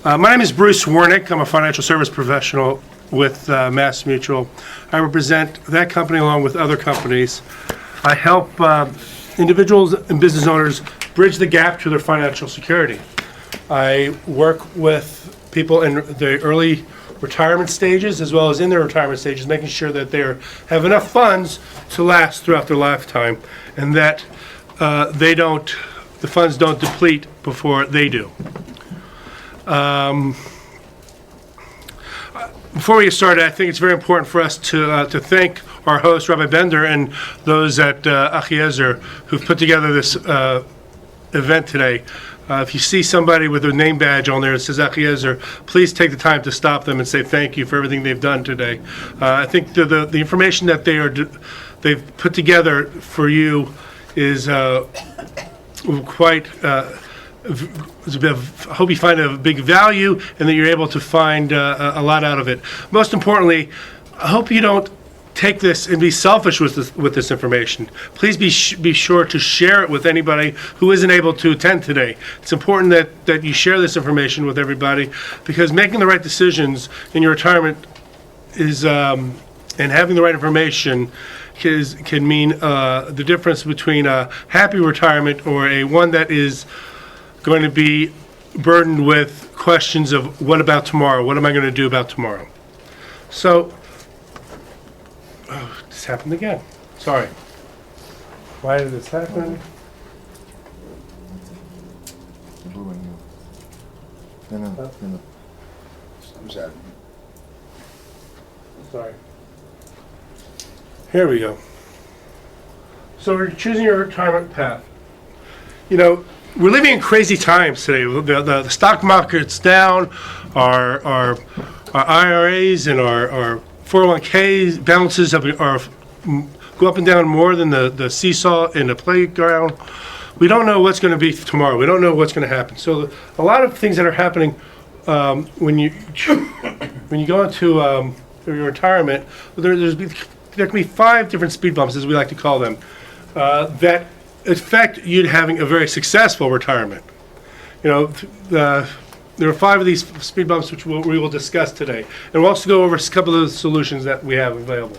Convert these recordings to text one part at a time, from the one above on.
My name is Bruce Wernick. I'm a financial service professional with Mass Mutual. I represent that company along with other companies. I help individuals and business owners bridge the gap to their financial security. I work with people in the early retirement stages as well as in their retirement stages, making sure that they have enough funds to last throughout their lifetime and that the funds don't deplete before they do. Before we get started, I think it's very important for us to thank our host, Rabbi Bender, and those at Achiezer who've put together this event today. If you see somebody with a name badge on there that says Achiezer, please take the time to stop them and say thank you for everything they've done today. I think the information that they've put together for you is quite. I hope you find a big value and that you're able to find a lot out of it. Most importantly, I hope you don't take this and be selfish with this information. Please be sure to share it with anybody who isn't able to attend today. It's important that you share this information with everybody, because making the right decisions in your retirement is and having the right information can mean the difference between a happy retirement or a one that is going to be burdened with questions of what about tomorrow? What am I going to do about tomorrow? So, this happened again. Sorry. Why did this happen? Sorry. Here we go. So we're choosing your retirement path. You know, we're living in crazy times today. The stock market's down. Our IRAs and our 401k balances go up and down more than the seesaw in the playground. We don't know what's going to be tomorrow. We don't know what's going to happen. So a lot of things that are happening when you go into your retirement, there can be 5 different speed bumps, as we like to call them, that affect you having a very successful retirement. You know, there are 5 of these speed bumps which we will discuss today, and we'll also go over a couple of the solutions that we have available.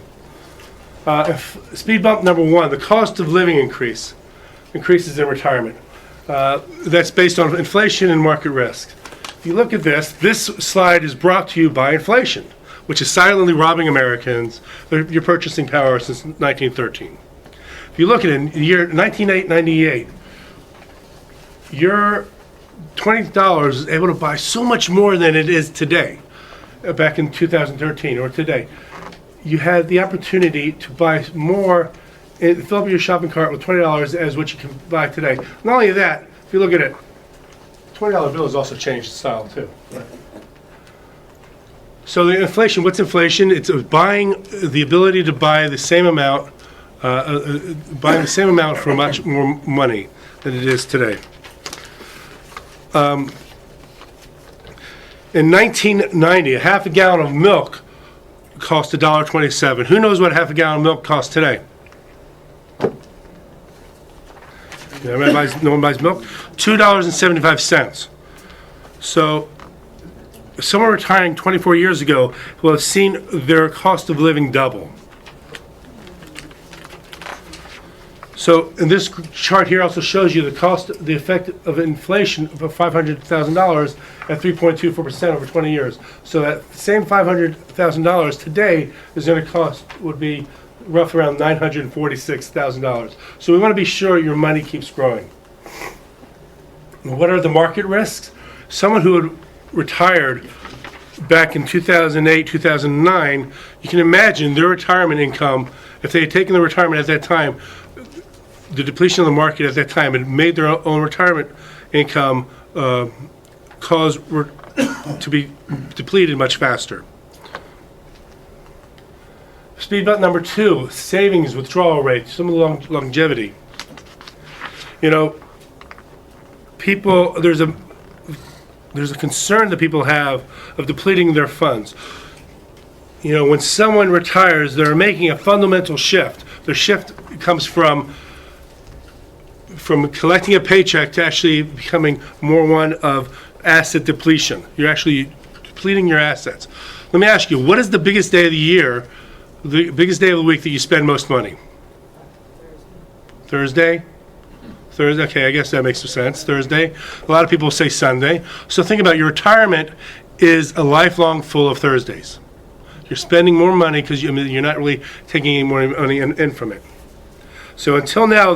Speed bump number 1: the cost of living increases in retirement. That's based on inflation and market risk. If you look at this slide is brought to you by inflation, which is silently robbing Americans your purchasing power since 1913. If you look at it, in the year 1998, your $20 is able to buy so much more than it is today. Back in 2013 or today, you had the opportunity to buy more and fill up your shopping cart with $20 as what you can buy today. Not only that, if you look at it, $20 bill has also changed style too. So the inflation, what's inflation? It's buying the ability to buy the same amount. Buying the same amount for much more money than it is today. In 1990, a half a gallon of milk cost $1.27. Who knows what half a gallon of milk costs today? No one buys milk? $2.75. So, someone retiring 24 years ago will have seen their cost of living double. So, and this chart here also shows you the effect of inflation of $500,000 at 3.24% over 20 years. So that same $500,000 today would be roughly around $946,000. So we want to be sure your money keeps growing. What are the market risks? Someone who had retired back in 2008, 2009, you can imagine their retirement income, if they had taken the retirement at that time, the depletion of the market at that time had made their own retirement income cause to be depleted much faster. Speed bump number 2: savings withdrawal rate, some of the longevity. You know, there's a concern that people have of depleting their funds. You know, when someone retires, they're making a fundamental shift. The shift comes from collecting a paycheck to actually becoming more one of asset depletion. You're actually depleting your assets. Let me ask you, what is the biggest day of the year, the biggest day of the week that you spend most money? Thursday? Thursday, okay, I guess that makes some sense. Thursday. A lot of people say Sunday. So think about your retirement is a lifelong full of Thursdays. You're spending more money because you're not really taking any more money in from it. So until now,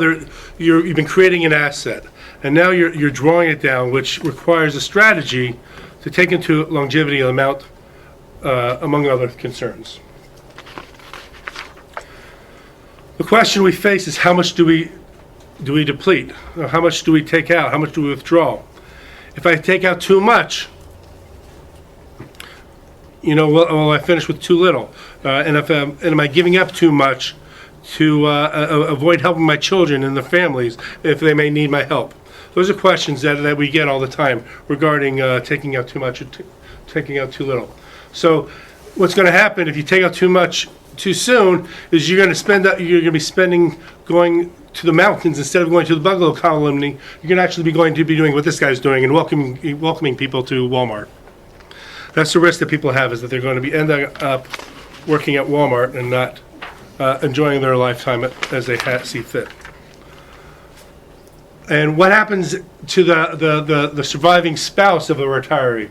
you've been creating an asset, and now you're drawing it down, which requires a strategy to take into longevity amount, among other concerns. The question we face is, how much do we deplete? How much do we take out? How much do we withdraw? If I take out too much, will I finish with too little? And am I giving up too much to avoid helping my children and their families if they may need my help? Those are questions that we get all the time regarding taking out too much or taking out too little. So what's going to happen if you take out too much too soon is you're going to be spending going to the mountains instead of going to the bungalow colony. You're going to actually be going to be doing what this guy's doing and welcoming people to Walmart. That's the risk that people have, is that they're going to be ending up working at Walmart and not enjoying their lifetime as they see fit. And what happens to the surviving spouse of a retiree?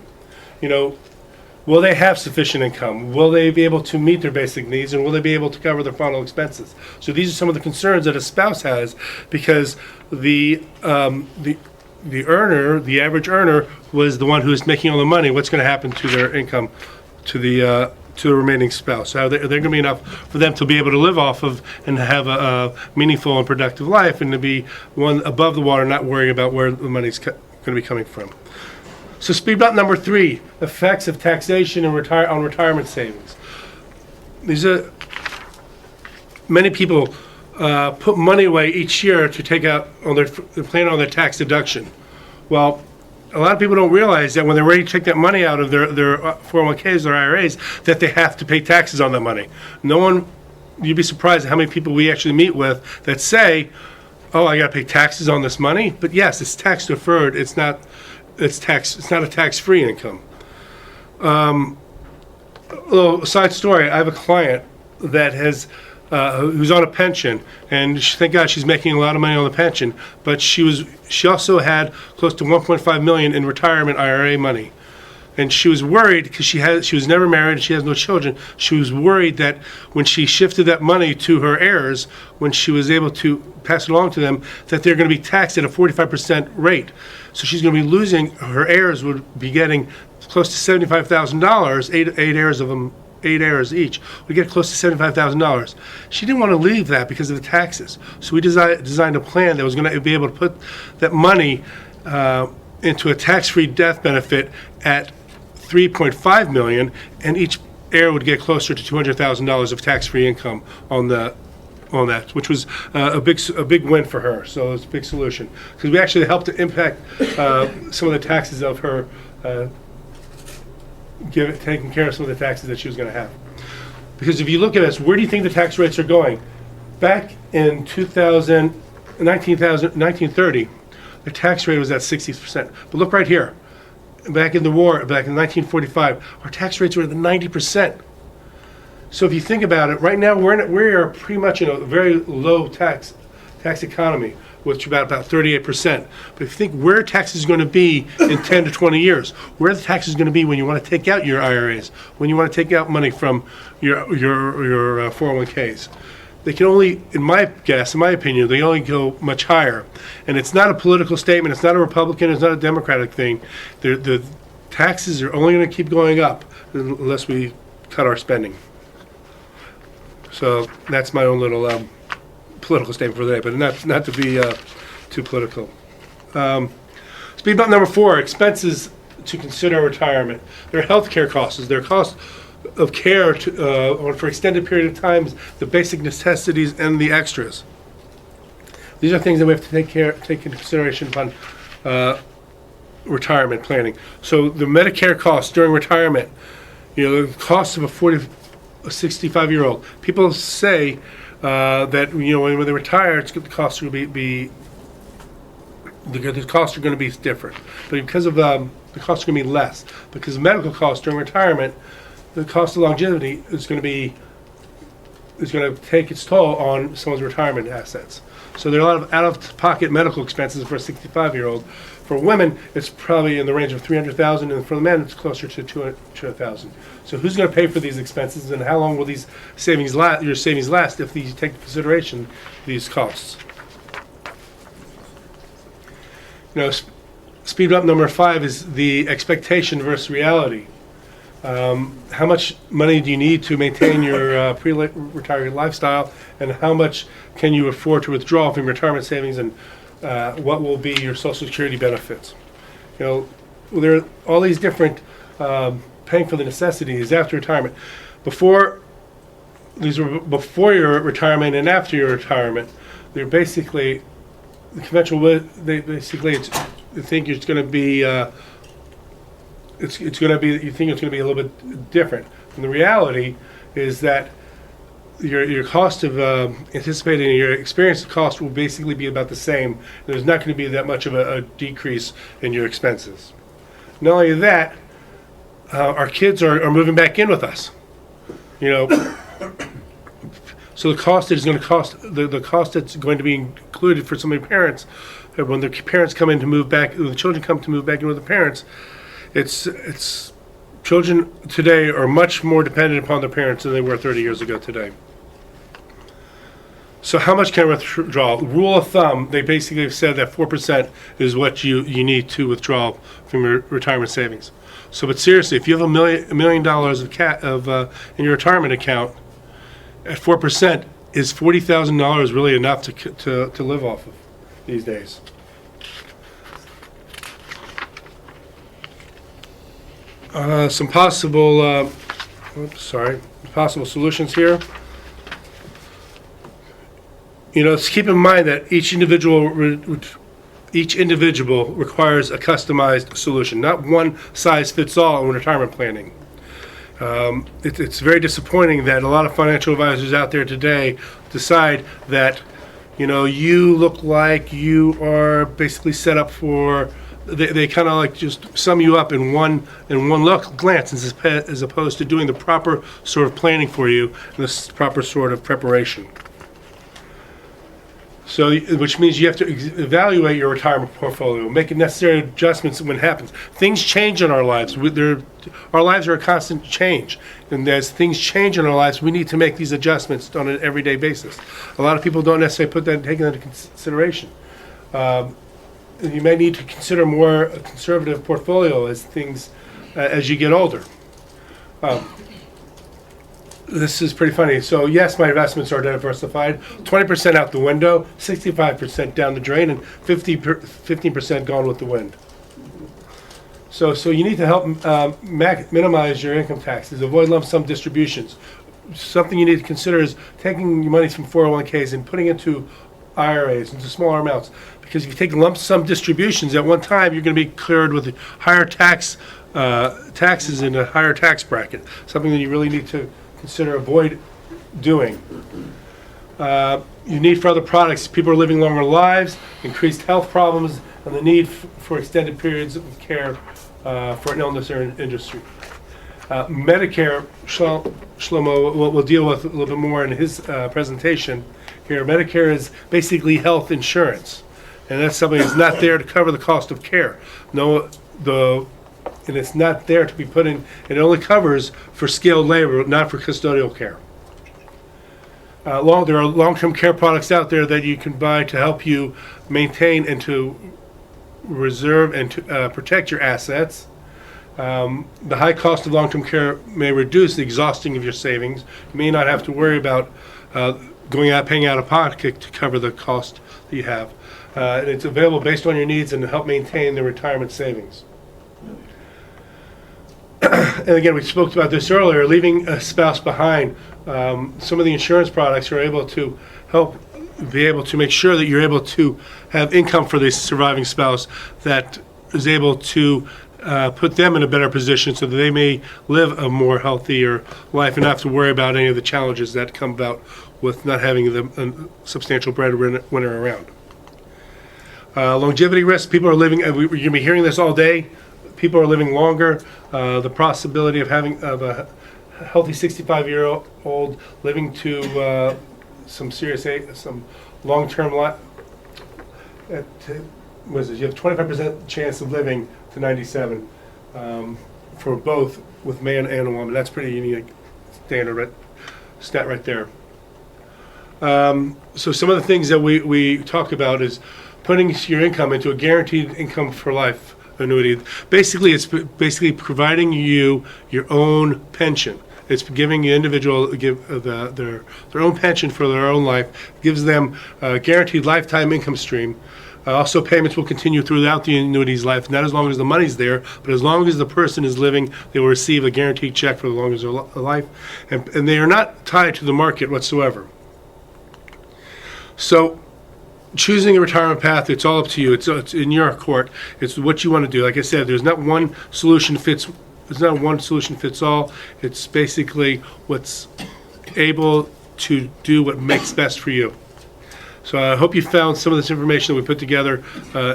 Will they have sufficient income? Will they be able to meet their basic needs, and will they be able to cover their final expenses? So these are some of the concerns that a spouse has, because the average earner was the one who is making all the money. What's going to happen to their income, to the remaining spouse? Are they going to be enough for them to be able to live off of and have a meaningful and productive life, and to be one above the water, not worrying about where the money's going to be coming from? So speed bump number 3, effects of taxation and on retirement savings. These are, many people put money away each year to take out plan on their tax deduction. Well, a lot of people don't realize that when they're ready to take that money out of their 401ks or IRAs, that they have to pay taxes on that money. You'd be surprised at how many people we actually meet with that say, "Oh, I got to pay taxes on this money." But yes, it's tax deferred. It's not a tax-free income. A little side story. I have a client that who's on a pension, and thank God she's making a lot of money on the pension. But she also had close to $1.5 million in retirement IRA money, and she was worried because she was never married and she has no children. She was worried that when she shifted that money to her heirs, when she was able to pass it along to them, that they're going to be taxed at a 45% rate. So she's going to be losing. Her heirs would be getting close to $75,000. Eight heirs each would get close to $75,000. She didn't want to leave that because of the taxes. So we designed a plan that was going to be able to put that money into a tax-free death benefit at $3.5 million, and each heir would get closer to $200,000 of tax-free income on that, which was a big win for her. So it's a big solution, because we actually helped to impact some of the taxes of her, taking care of some of the taxes that she was going to have. Because if you look at this, where do you think the tax rates are going? Back in 1930, the tax rate was at 60%. But look right here. Back in the war, back in 1945, our tax rates were at 90%. So if you think about it, right now we are pretty much in a very low tax economy, which is about 38%. But if you think where taxes is going to be in 10 to 20 years, where the tax is going to be when you want to take out your IRAs, when you want to take out money from your 401ks, they can only, in my opinion, they only go much higher. And it's not a political statement. It's not a Republican. It's not a Democratic thing. The taxes are only going to keep going up unless we cut our spending. So that's my own little political statement for the day, but not to be too political. Speed bump number 4, expenses to consider in retirement. Their health care costs, their cost of care for extended period of time, the basic necessities and the extras. These are things that we have to take into consideration upon retirement planning. So the Medicare costs during retirement, the cost of a 65-year-old. People say that when they retire, the costs are going to be different. But because of the costs are going to be less, because medical costs during retirement, the cost of longevity is going to take its toll on someone's retirement assets. So there are a lot of out-of-pocket medical expenses for a 65-year-old. For women, it's probably in the range of $300,000, and for the men, it's closer to $200,000. So who's going to pay for these expenses, and how long will these savings last? Your savings last if you take into consideration these costs. Speed up number 5 is the expectation versus reality. How much money do you need to maintain your pre-retirement lifestyle, and how much can you afford to withdraw from retirement savings, and what will be your Social Security benefits? There are all these different paying for the necessities after retirement. These were before your retirement and after your retirement. They're basically the conventional way. They think it's going to be. It's going to be. You think it's going to be a little bit different. And the reality is that your cost of anticipating your experience cost will basically be about the same. There's not going to be that much of a decrease in your expenses. Not only that, our kids are moving back in with us. So the cost that is going to cost the cost that's going to be included for some of the parents when the parents come in to move back, when the children come to move back in with the parents, it's children today are much more dependent upon their parents than they were 30 years ago today. So how much can I withdraw? Rule of thumb, they basically have said that 4% is what you need to withdraw from your retirement savings. So, but seriously, if you have $1 million in your retirement account, at 4%, is $40,000 really enough to live off of these days? Some possible solutions here. Keep in mind that each individual requires a customized solution, not one size fits all in retirement planning. It's very disappointing that a lot of financial advisors out there today decide that you look like you are basically set up for. They kind of like just sum you up in one glance, as opposed to doing the proper sort of planning for you and the proper sort of preparation. So, which means you have to evaluate your retirement portfolio, make necessary adjustments when it happens. Things change in our lives. Our lives are a constant change, and as things change in our lives, we need to make these adjustments on an everyday basis. A lot of people don't necessarily take that into consideration. You may need to consider more a conservative portfolio as you get older. This is pretty funny. So yes, my investments are diversified. 20% out the window, 65% down the drain, and 15% gone with the wind. So you need to help minimize your income taxes, avoid lump sum distributions. Something you need to consider is taking your money from 401ks and putting it into IRAs, into smaller amounts. Because if you take lump sum distributions at one time, you're going to be cleared with higher taxes in a higher tax bracket. Something that you really need to avoid doing. You need for other products. People are living longer lives, increased health problems, and the need for extended periods of care for an illness or an industry. Medicare, Shlomo will deal with a little bit more in his presentation here. Medicare is basically health insurance, and that's something that's not there to cover the cost of care. And it's not there to be put in. It only covers for skilled labor, not for custodial care. There are long-term care products out there that you can buy to help you maintain and to reserve and to protect your assets. The high cost of long-term care may reduce the exhausting of your savings. You may not have to worry about paying out of pocket to cover the cost that you have. And it's available based on your needs and to help maintain the retirement savings. And again, we spoke about this earlier, leaving a spouse behind. Some of the insurance products are able to make sure that you're able to have income for the surviving spouse that is able to put them in a better position so that they may live a more healthier life and not have to worry about any of the challenges that come about with not having a substantial breadwinner around. Longevity risk, people are living, you're going to be hearing this all day. people are living longer. The possibility of having a healthy 65-year-old living to some long-term life. What is it? You have 25% chance of living to 97 for both with man and a woman. That's pretty unique standard stat right there. So some of the things that we talk about is putting your income into a guaranteed income for life annuity. Basically, it's providing you your own pension. It's giving the individual their own pension for their own life. Gives them a guaranteed lifetime income stream. Also, payments will continue throughout the annuity's life, not as long as the money's there, but as long as the person is living, they will receive a guaranteed check for as long as their life. And they are not tied to the market whatsoever. So, choosing a retirement path, it's all up to you. It's in your court. It's what you want to do. Like I said, there's not one solution fits. There's not one solution fits all. It's basically what's able to do what makes best for you. So I hope you found some of this information that we put together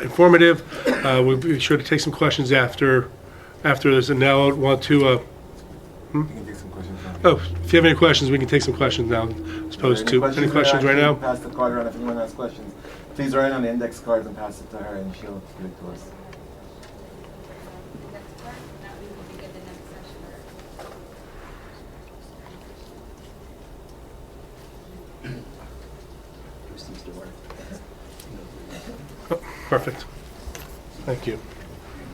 informative. We'll be sure to take some questions after this. And now I want to. We can take some questions now. Oh, if you have any questions, we can take some questions now. As opposed to any questions right now. Pass the card around if anyone has questions. Please write on the index cards and pass it to her, and she'll give it to us. Oh, perfect. Thank you.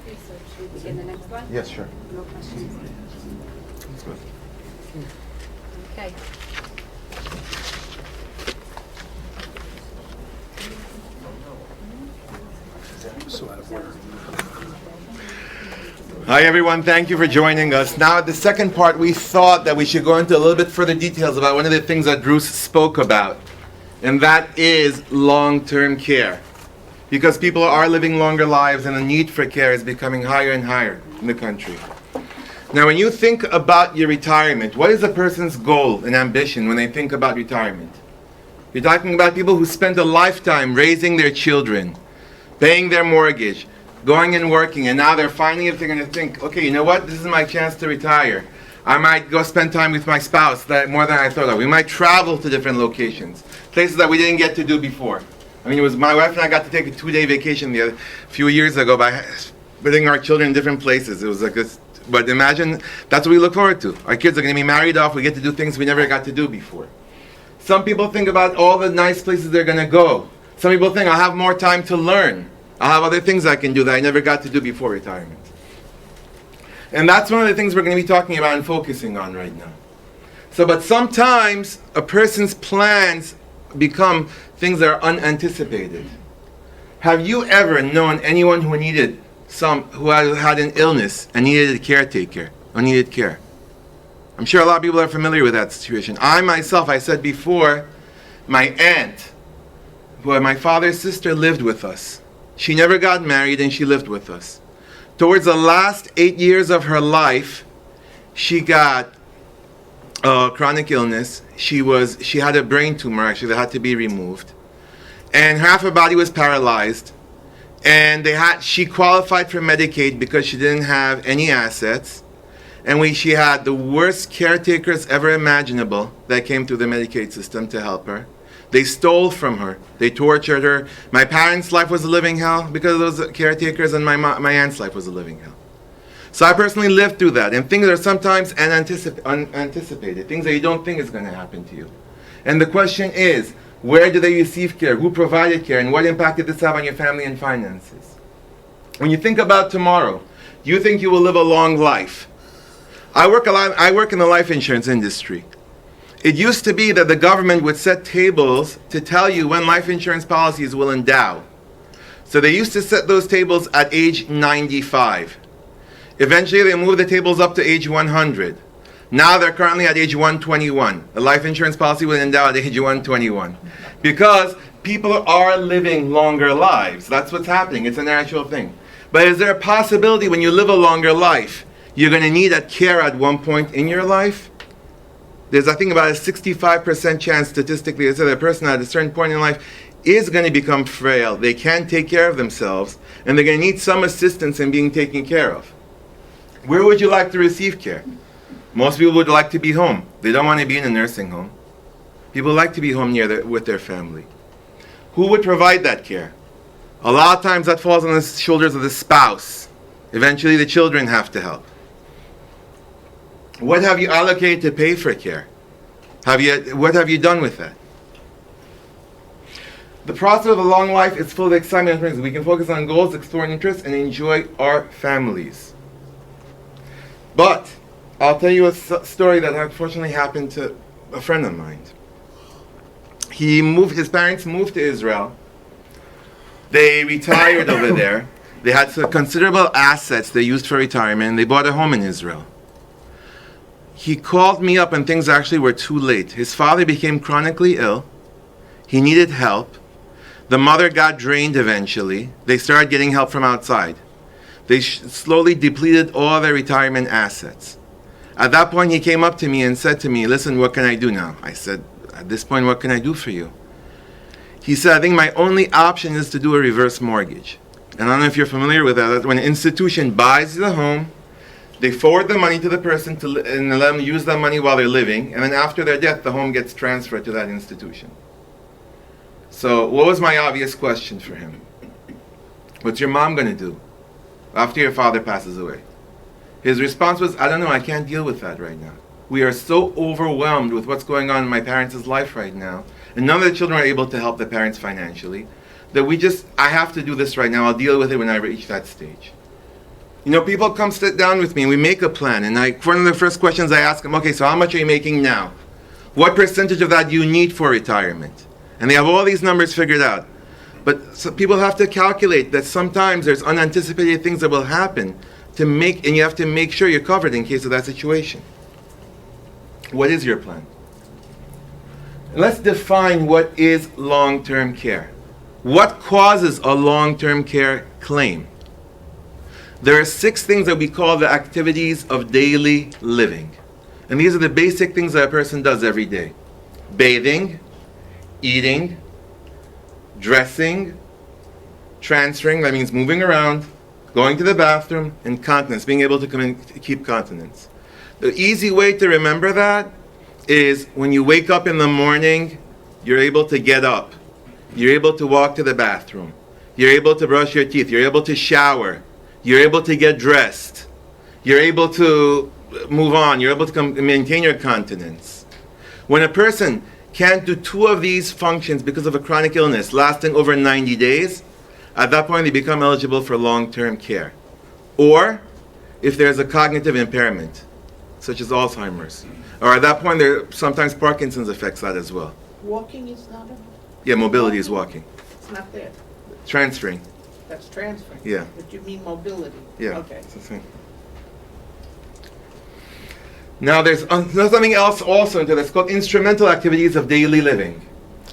Okay, so should we begin the next one? Yes, sure. No questions? That's good. Okay. So out of order. Hi everyone, thank you for joining us. Now at the second part, we thought that we should go into a little bit further details about one of the things that Bruce spoke about, and that is long-term care. Because people are living longer lives and the need for care is becoming higher and higher in the country. Now when you think about your retirement, what is a person's goal and ambition when they think about retirement? You're talking about people who spent a lifetime raising their children, paying their mortgage, going and working, and now they're going to think, okay, you know what, this is my chance to retire. I might go spend time with my spouse more than I thought of. We might travel to different locations, places that we didn't get to do before. I mean, it was my wife and I got to take a 2-day vacation a few years ago by putting our children in different places. It was like this, but imagine, that's what we look forward to. Our kids are going to be married off, we get to do things we never got to do before. Some people think about all the nice places they're going to go. Some people think, I'll have more time to learn. I'll have other things I can do that I never got to do before retirement. And that's one of the things we're going to be talking about and focusing on right now. So, but sometimes a person's plans become things that are unanticipated. Have you ever known anyone who had an illness and needed a caretaker or needed care? I'm sure a lot of people are familiar with that situation. I myself, I said before, my aunt, who my father's sister, lived with us. She never got married and she lived with us. Towards the last 8 years of her life, she got chronic illness. She had a brain tumor actually that had to be removed, and half her body was paralyzed. And she qualified for Medicaid because she didn't have any assets, and she had the worst caretakers ever imaginable that came through the Medicaid system to help her. They stole from her. They tortured her. My parents' life was a living hell because of those caretakers, and my aunt's life was a living hell. So I personally lived through that, and things are sometimes unanticipated, things that you don't think is going to happen to you. And the question is, where do they receive care? Who provided care? And what impact did this have on your family and finances? When you think about tomorrow, do you think you will live a long life? I work in the life insurance industry. It used to be that the government would set tables to tell you when life insurance policies will endow. So they used to set those tables at age 95. Eventually they moved the tables up to age 100. Now they're currently at age 121. A life insurance policy will endow at age 121. Because people are living longer lives. That's what's happening. It's a natural thing. But is there a possibility when you live a longer life, you're going to need that care at one point in your life? There's, I think, about a 65% chance statistically that a person at a certain point in life is going to become frail. They can't take care of themselves, and they're going to need some assistance in being taken care of. Where would you like to receive care? Most people would like to be home. They don't want to be in a nursing home. People like to be home with their family. Who would provide that care? A lot of times that falls on the shoulders of the spouse. Eventually the children have to help. What have you allocated to pay for care? What have you done with that? The process of a long life is full of excitement and things. We can focus on goals, explore interests, and enjoy our families. But I'll tell you a story that unfortunately happened to a friend of mine. His parents moved to Israel. They retired over there. They had some considerable assets they used for retirement, and they bought a home in Israel. He called me up and things actually were too late. His father became chronically ill. He needed help. The mother got drained eventually. They started getting help from outside. They slowly depleted all their retirement assets. At that point, he came up to me and said to me, "Listen, what can I do now?" I said, "At this point, what can I do for you?" He said, "I think my only option is to do a reverse mortgage." And I don't know if you're familiar with that. When an institution buys the home, they forward the money to the person and let them use that money while they're living, and then after their death, the home gets transferred to that institution. So what was my obvious question for him? What's your mom going to do after your father passes away? His response was, "I don't know, I can't deal with that right now. We are so overwhelmed with what's going on in my parents' life right now, and none of the children are able to help the parents financially, that I have to do this right now. I'll deal with it when I reach that stage." You know, people come sit down with me and we make a plan, and one of the first questions I ask them, "Okay, so how much are you making now? What percentage of that do you need for retirement?" And they have all these numbers figured out. But so people have to calculate that sometimes there's unanticipated things that will happen and you have to make sure you're covered in case of that situation. What is your plan? And let's define what is long-term care. What causes a long-term care claim? There are 6 things that we call the activities of daily living. And these are the basic things that a person does every day. Bathing, eating, dressing, transferring, that means moving around, going to the bathroom, and continence, being able to keep continence. The easy way to remember that is when you wake up in the morning, you're able to get up. You're able to walk to the bathroom. You're able to brush your teeth. You're able to shower. You're able to get dressed. You're able to move on. You're able to maintain your continence. When a person can't do 2 of these functions because of a chronic illness lasting over 90 days, at that point they become eligible for long-term care. Or if there's a cognitive impairment, such as Alzheimer's. Or at that point, sometimes Parkinson's affects that as well. Walking is not a... Yeah, mobility is walking. It's not there. Transferring. That's transferring. Yeah. But you mean mobility. Yeah. Okay. It's the same. Now there's something else also into this called instrumental activities of daily living.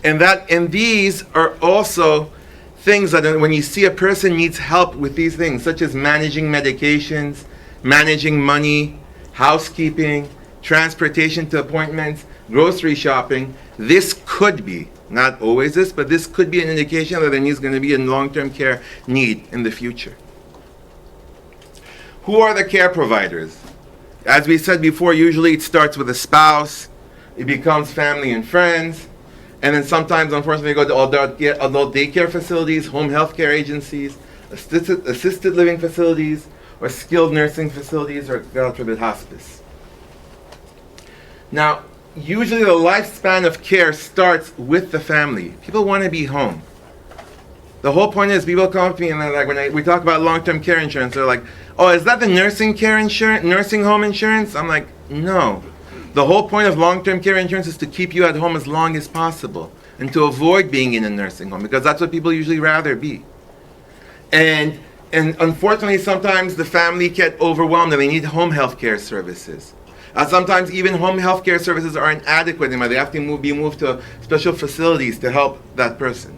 And these are also things that when you see a person needs help with these things, such as managing medications, managing money, housekeeping, transportation to appointments, grocery shopping, this could be, not always this, but this could be an indication that there is going to be a long-term care need in the future. Who are the care providers? As we said before, usually it starts with a spouse, it becomes family and friends, and then sometimes, unfortunately, go to adult daycare facilities, home health care agencies, assisted living facilities, or skilled nursing facilities, or God forbid, hospice. Now, usually the lifespan of care starts with the family. People want to be home. The whole point is people come up to me and they're like, when we talk about long-term care insurance, they're like, "Oh, is that the nursing home insurance?" I'm like, no. The whole point of long-term care insurance is to keep you at home as long as possible and to avoid being in a nursing home, because that's what people usually rather be. And unfortunately, sometimes the family get overwhelmed and they need home health care services. Sometimes even home health care services are inadequate anymore. They have to be moved to special facilities to help that person.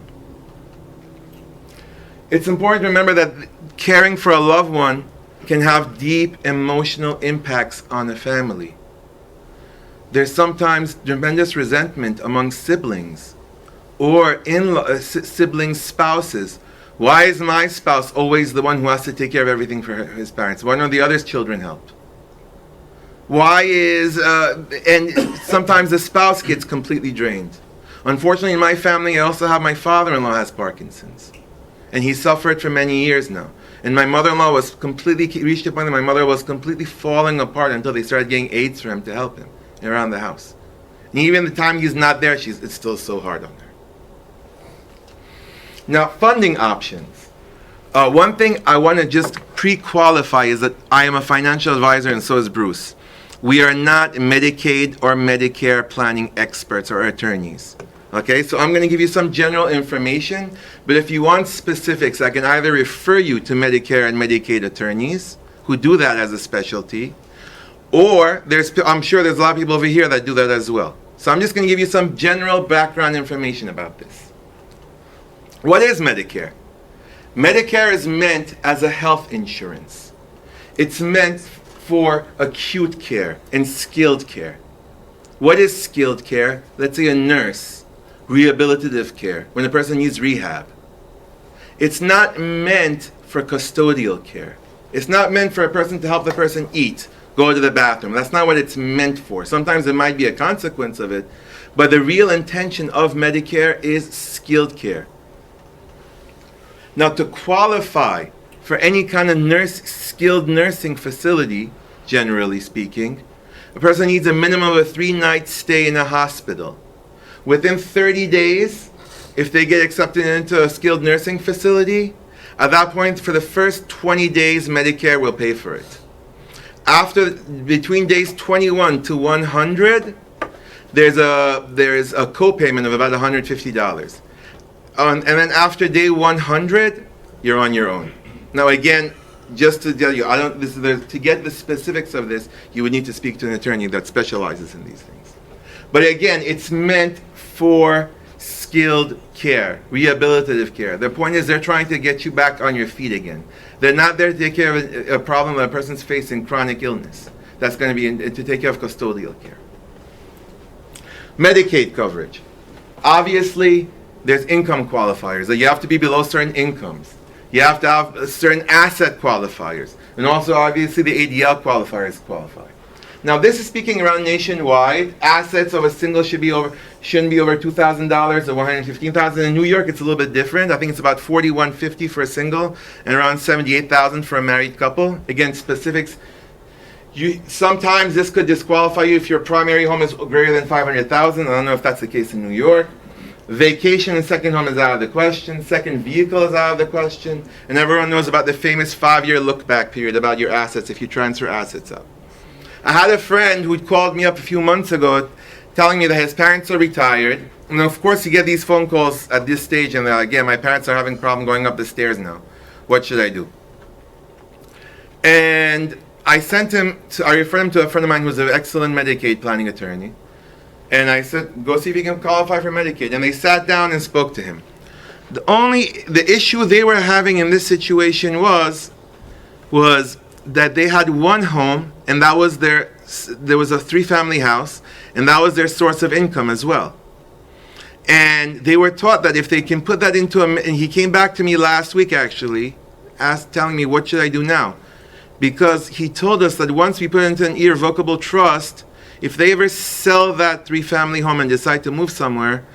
It's important to remember that caring for a loved one can have deep emotional impacts on a family. There's sometimes tremendous resentment among siblings or siblings' spouses Why is my spouse always the one who has to take care of everything for his parents? Why don't the other children help? Why is, and sometimes the spouse gets completely drained. Unfortunately, in my family, I also have my father-in-law has Parkinson's. And he suffered for many years now. And my mother-in-law was completely, reached a point that my mother was completely falling apart until they started getting aides for him to help him around the house. And even the time he's not there, it's still so hard on her. Now, funding options. One thing I want to just pre-qualify is that I am a financial advisor and so is Bruce. We are not Medicaid or Medicare planning experts or attorneys. Okay, so I'm going to give you some general information, but if you want specifics, I can either refer you to Medicare and Medicaid attorneys who do that as a specialty, or I'm sure there's a lot of people over here that do that as well. So I'm just going to give you some general background information about this. What is Medicare? Medicare is meant as a health insurance. It's meant for acute care and skilled care. What is skilled care? Let's say a nurse, rehabilitative care, when a person needs rehab. It's not meant for custodial care. It's not meant for a person to help the person eat, go to the bathroom. That's not what it's meant for. Sometimes it might be a consequence of it, but the real intention of Medicare is skilled care. Now, to qualify for any kind of skilled nursing facility, generally speaking, a person needs a minimum of a 3-night stay in a hospital. Within 30 days, if they get accepted into a skilled nursing facility, at that point, for the first 20 days, Medicare will pay for it. Between days 21 to 100, there's a co-payment of about $150. And then after day 100, you're on your own. Now again, just to tell you, to get the specifics of this, you would need to speak to an attorney that specializes in these things. But again, it's meant for skilled care, rehabilitative care. The point is they're trying to get you back on your feet again. They're not there to take care of a problem that a person's facing, chronic illness. That's going to be to take care of custodial care. Medicaid coverage. Obviously, there's income qualifiers. That you have to be below certain incomes. You have to have certain asset qualifiers. And also, obviously, the ADL qualifiers qualify. Now, this is speaking around nationwide. Assets of a single shouldn't be over $2,000 or $115,000. In New York, it's a little bit different. I think it's about $4,150 for a single and around $78,000 for a married couple. Again, specifics. Sometimes this could disqualify you if your primary home is greater than $500,000. I don't know if that's the case in New York. Vacation and second home is out of the question. Second vehicle is out of the question. And everyone knows about the famous 5-year look-back period about your assets if you transfer assets up. I had a friend who called me up a few months ago telling me that his parents are retired. And of course you get these phone calls at this stage and they're like, yeah, my parents are having a problem going up the stairs now. What should I do? And I referred him to a friend of mine who's an excellent Medicaid planning attorney. And I said, go see if you can qualify for Medicaid. And they sat down and spoke to him. The issue they were having in this situation was that they had one home, and there was a 3-family house, and that was their source of income as well. And they were taught that if they can put that into and he came back to me last week actually, telling me, what should I do now? Because he told us that once we put it into an irrevocable trust, if they ever sell that 3-family home and decide to move somewhere,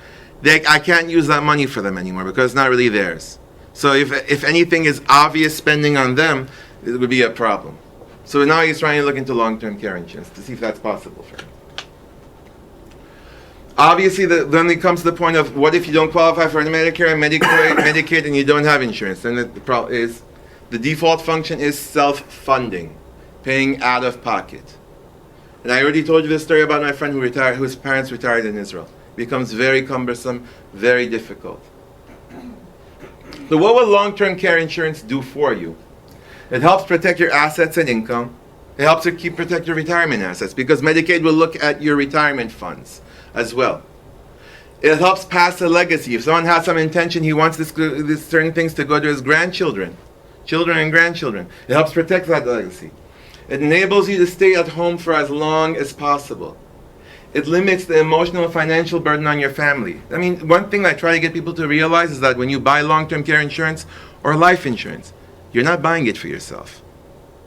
I can't use that money for them anymore because it's not really theirs. So if anything is obvious spending on them, it would be a problem. So now he's trying to look into long-term care insurance to see if that's possible for him. Obviously, then it comes to the point of what if you don't qualify for Medicare and Medicaid and you don't have insurance? Then the default function is self-funding, paying out of pocket. And I already told you the story about my friend whose parents retired in Israel. It becomes very cumbersome, very difficult. So what will long-term care insurance do for you? It helps protect your assets and income. It helps you protect your retirement assets because Medicaid will look at your retirement funds as well. It helps pass a legacy. If someone has some intention, he wants these certain things to go to his grandchildren, children and grandchildren. It helps protect that legacy. It enables you to stay at home for as long as possible. It limits the emotional and financial burden on your family. I mean, one thing I try to get people to realize is that when you buy long-term care insurance or life insurance, you're not buying it for yourself.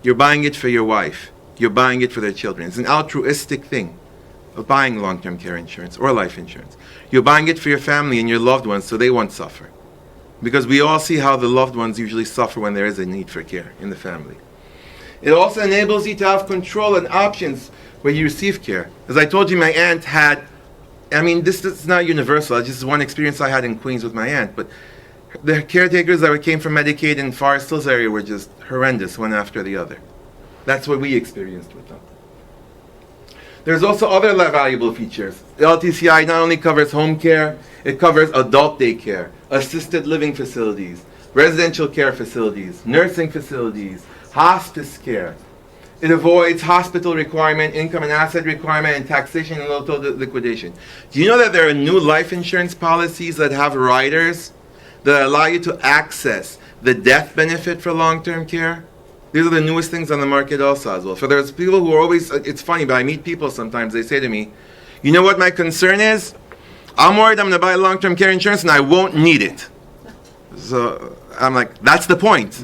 You're buying it for your wife. You're buying it for their children. It's an altruistic thing of buying long-term care insurance or life insurance. You're buying it for your family and your loved ones so they won't suffer. Because we all see how the loved ones usually suffer when there is a need for care in the family. It also enables you to have control and options where you receive care. As I told you, my aunt had, this is not universal. This is one experience I had in Queens with my aunt, but the caretakers that came from Medicaid in Forest Hills area were just horrendous, one after the other. That's what we experienced with them. There's also other valuable features. The LTCI not only covers home care, it covers adult daycare, assisted living facilities, residential care facilities, nursing facilities, hospice care. It avoids hospital requirement, income and asset requirement, and taxation and local liquidation. Do you know that there are new life insurance policies that have riders that allow you to access the death benefit for long-term care? These are the newest things on the market also as well. For there's people who are always, it's funny, but I meet people sometimes, they say to me, you know what my concern is? I'm worried I'm going to buy long-term care insurance and I won't need it. So I'm like, that's the point.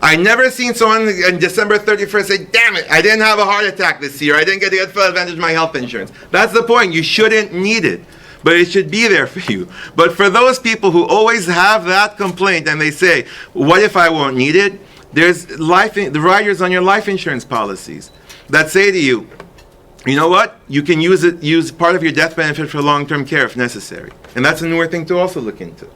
I never seen someone on December 31st say, damn it, I didn't have a heart attack this year. I didn't get the full advantage of my health insurance. That's the point. You shouldn't need it. But it should be there for you. But for those people who always have that complaint and they say, what if I won't need it? There's the riders on your life insurance policies that say to you, you know what? You can use part of your death benefit for long-term care if necessary. And that's a newer thing to also look into.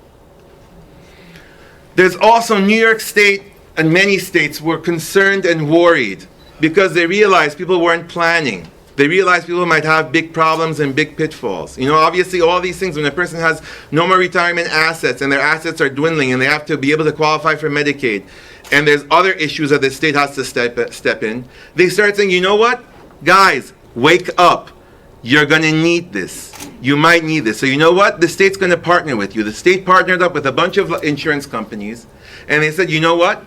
There's also New York State and many states were concerned and worried because they realized people weren't planning. They realized people might have big problems and big pitfalls. Obviously all these things, when a person has no more retirement assets and their assets are dwindling and they have to be able to qualify for Medicaid, and there's other issues that the state has to step in, they start saying, you know what? Guys, wake up. You're going to need this. You might need this. So you know what? The state's going to partner with you. The state partnered up with a bunch of insurance companies, and they said, you know what?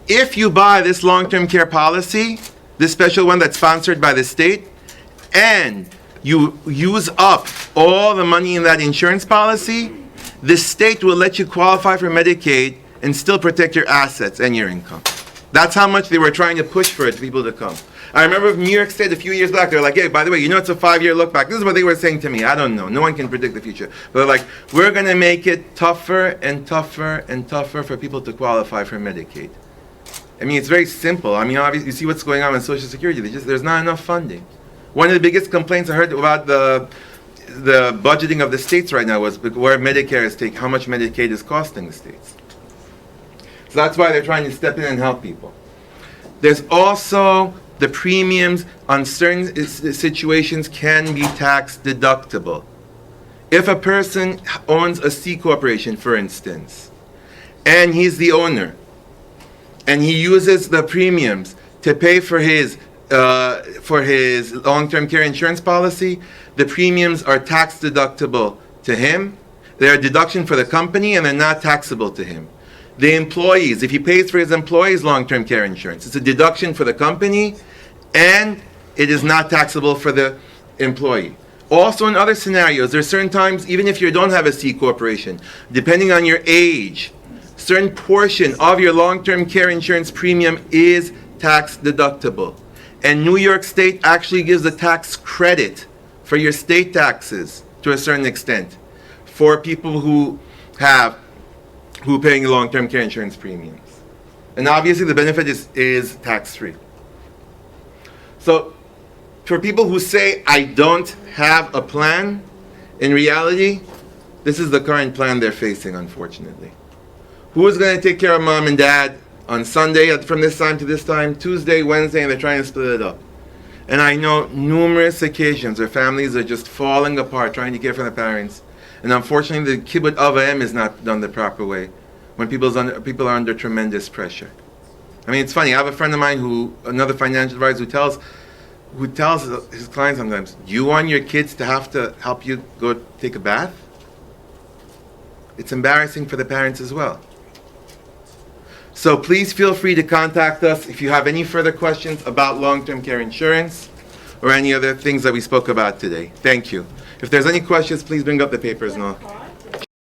If you buy this long-term care policy, this special one that's sponsored by the state, and you use up all the money in that insurance policy, the state will let you qualify for Medicaid and still protect your assets and your income. That's how much they were trying to push for it for people to come. I remember New York State a few years back, they were like, hey, by the way, it's a 5-year look back. This is what they were saying to me. I don't know. No one can predict the future. But they're like, we're going to make it tougher and tougher and tougher for people to qualify for Medicaid. It's very simple. Obviously, you see what's going on with Social Security. There's not enough funding. One of the biggest complaints I heard about the budgeting of the states right now was where Medicare is taking, how much Medicaid is costing the states. So that's why they're trying to step in and help people. There's also the premiums on certain situations can be tax deductible. If a person owns a C corporation, for instance, and he's the owner, and he uses the premiums to pay for his long-term care insurance policy, the premiums are tax deductible to him. They're a deduction for the company, and they're not taxable to him. The employees, if he pays for his employees' long-term care insurance, it's a deduction for the company, and it is not taxable for the employee. Also, in other scenarios, there are certain times, even if you don't have a C corporation, depending on your age, certain portion of your long-term care insurance premium is tax deductible. And New York State actually gives a tax credit for your state taxes to a certain extent for people who paying long-term care insurance premiums. And obviously the benefit is tax-free. So for people who say, I don't have a plan, in reality, this is the current plan they're facing, unfortunately. Who is going to take care of mom and dad on Sunday from this time to this time, Tuesday, Wednesday, and they're trying to split it up? And I know numerous occasions where families are just falling apart trying to care for their parents. And unfortunately, the kibbut avayim is not done the proper way when people are under tremendous pressure. It's funny. I have a friend of mine another financial advisor, who tells his clients sometimes, you want your kids to have to help you go take a bath? It's embarrassing for the parents as well. So please feel free to contact us if you have any further questions about long-term care insurance or any other things that we spoke about today. Thank you. If there's any questions, please bring up the papers now.